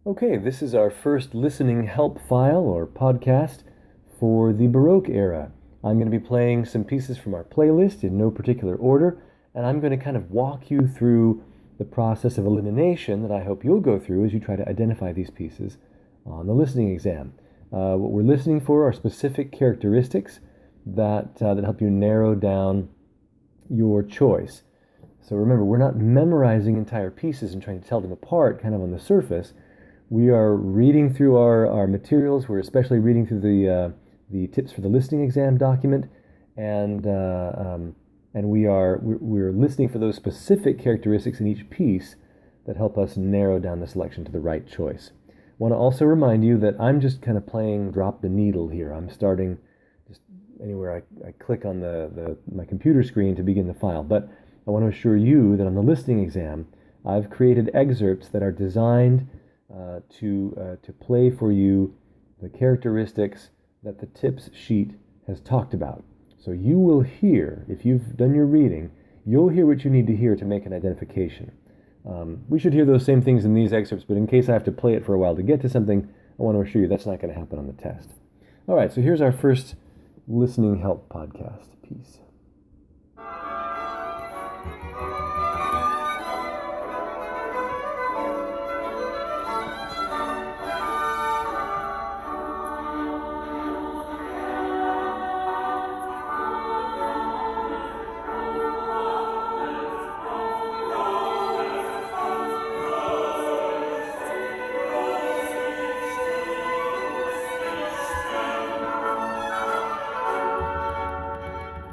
Okay, this is our first listening help file or podcast for the Baroque era. I'm going to be playing some pieces from our playlist in no particular order, and I'm going to kind of walk you through the process of elimination that I hope you'll go through as you try to identify these pieces on the listening exam. What we're listening for are specific characteristics that help you narrow down your choice. So remember, we're not memorizing entire pieces and trying to tell them apart kind of on the surface. We are reading through our materials. We're especially reading through the tips for the listening exam document, and we're listening for those specific characteristics in each piece that help us narrow down the selection to the right choice. I want to also remind you that I'm just kind of playing drop the needle here. I'm starting just anywhere I click on my computer screen to begin the file, but I want to assure you that on the listening exam, I've created excerpts that are designed to play for you the characteristics that the tips sheet has talked about. So you will hear, if you've done your reading, you'll hear what you need to hear to make an identification. We should hear those same things in these excerpts, but in case I have to play it for a while to get to something, I want to assure you that's not going to happen on the test. All right, so here's our first listening help podcast piece.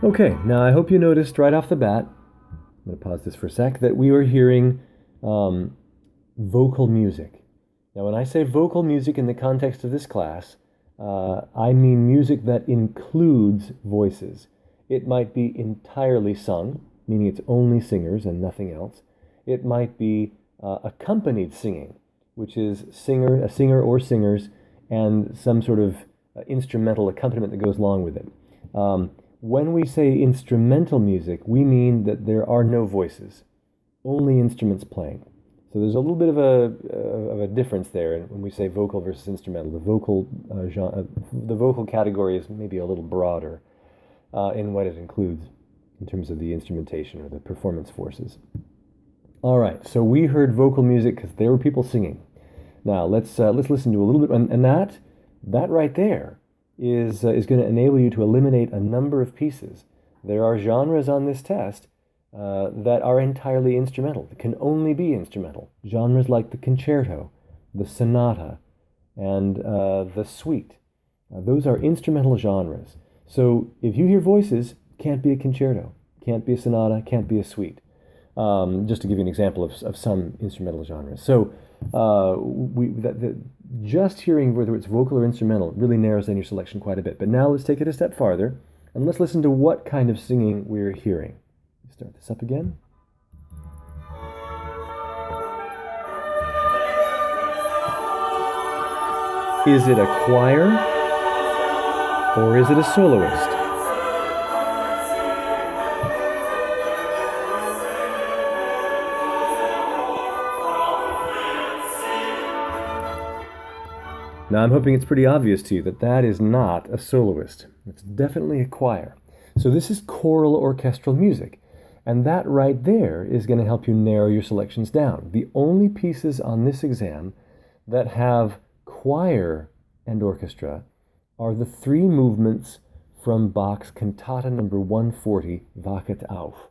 Okay, now I hope you noticed right off the bat, I'm going to pause this for a sec, that we are hearing vocal music. Now when I say vocal music in the context of this class, I mean music that includes voices. It might be entirely sung, meaning it's only singers and nothing else. It might be accompanied singing, which is a singer or singers, and some sort of instrumental accompaniment that goes along with it. When we say instrumental music, we mean that there are no voices, only instruments playing. So there's a little bit of a difference there when we say vocal versus instrumental. The vocal category is maybe a little broader in what it includes in terms of the instrumentation or the performance forces. All right, so we heard vocal music because there were people singing. Now let's listen to a little bit, and that right there is going to enable you to eliminate a number of pieces. There are genres on this test that are entirely instrumental, that can only be instrumental. Genres like the concerto, the sonata, and the suite. Those are instrumental genres. So if you hear voices, can't be a concerto, can't be a sonata, can't be a suite. Just to give you an example of some instrumental genres. So just hearing whether it's vocal or instrumental really narrows down your selection quite a bit. But now let's take it a step farther, and let's listen to what kind of singing we're hearing. Start this up again. Is it a choir, or is it a soloist? Now, I'm hoping it's pretty obvious to you that that is not a soloist. It's definitely a choir. So this is choral orchestral music, and that right there is going to help you narrow your selections down. The only pieces on this exam that have choir and orchestra are the three movements from Bach's Cantata number 140, Wachet auf.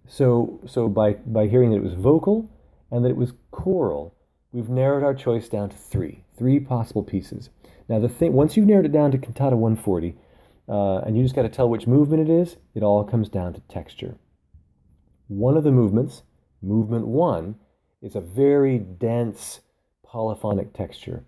So by hearing that it was vocal and that it was choral, we've narrowed our choice down to three possible pieces. Now once you've narrowed it down to Cantata 140, and you just got to tell which movement it is, it all comes down to texture. One of the movements, movement 1, is a very dense polyphonic texture.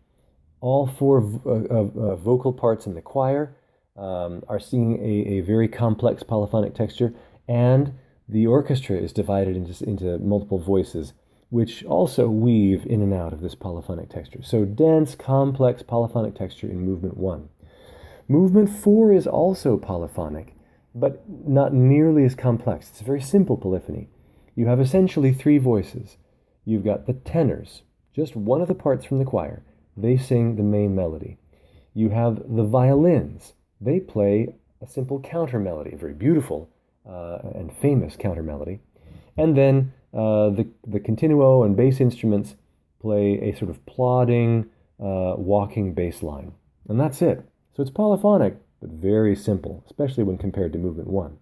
All four vocal parts in the choir are singing a very complex polyphonic texture, and the orchestra is divided into multiple voices, which also weave in and out of this polyphonic texture. So dense, complex polyphonic texture in movement 1. Movement 4 is also polyphonic, but not nearly as complex. It's a very simple polyphony. You have essentially three voices. You've got the tenors, just one of the parts from the choir. They sing the main melody. You have the violins. They play a simple counter melody, a very beautiful and famous counter melody. And then the continuo and bass instruments play a sort of plodding, walking bass line. And that's it. So it's polyphonic, but very simple, especially when compared to movement 1.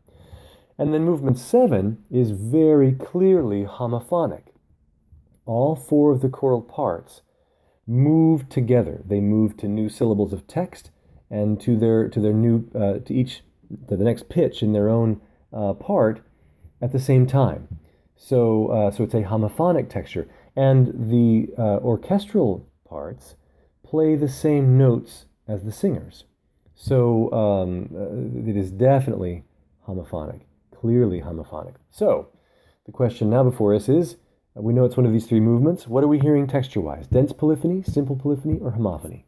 And then movement 7 is very clearly homophonic. All 4 of the choral parts move together. They move to new syllables of text and to the next pitch in their own part at the same time. So it's a homophonic texture, and the orchestral parts play the same notes as the singers. So it is definitely homophonic, clearly homophonic. So the question now before us is, we know it's one of these 3 movements. What are we hearing texture-wise? Dense polyphony, simple polyphony, or homophony?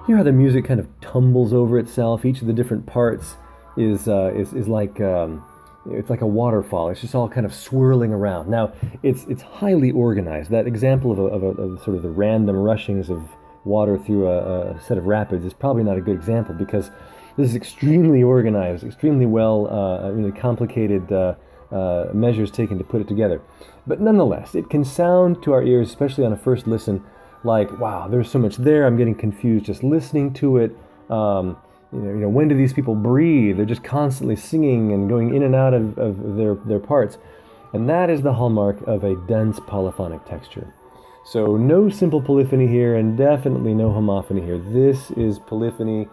Hear how the music kind of tumbles over itself. Each of the different parts is like it's like a waterfall. It's just all kind of swirling around. Now it's highly organized. That example of sort of the random rushings of water through a set of rapids is probably not a good example, because this is extremely organized, extremely well, really complicated measures taken to put it together. But nonetheless, it can sound to our ears, especially on a first listen, like, wow, there's so much there. I'm getting confused just listening to it. When do these people breathe? They're just constantly singing and going in and out of their parts. And that is the hallmark of a dense polyphonic texture. So no simple polyphony here, and definitely no homophony here. This is polyphony,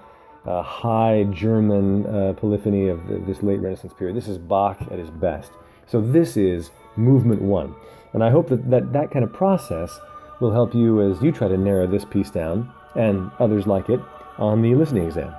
high German polyphony of this late Renaissance period. This is Bach at his best. So this is movement 1. And I hope that kind of process will help you as you try to narrow this piece down, and others like it, on the listening exam.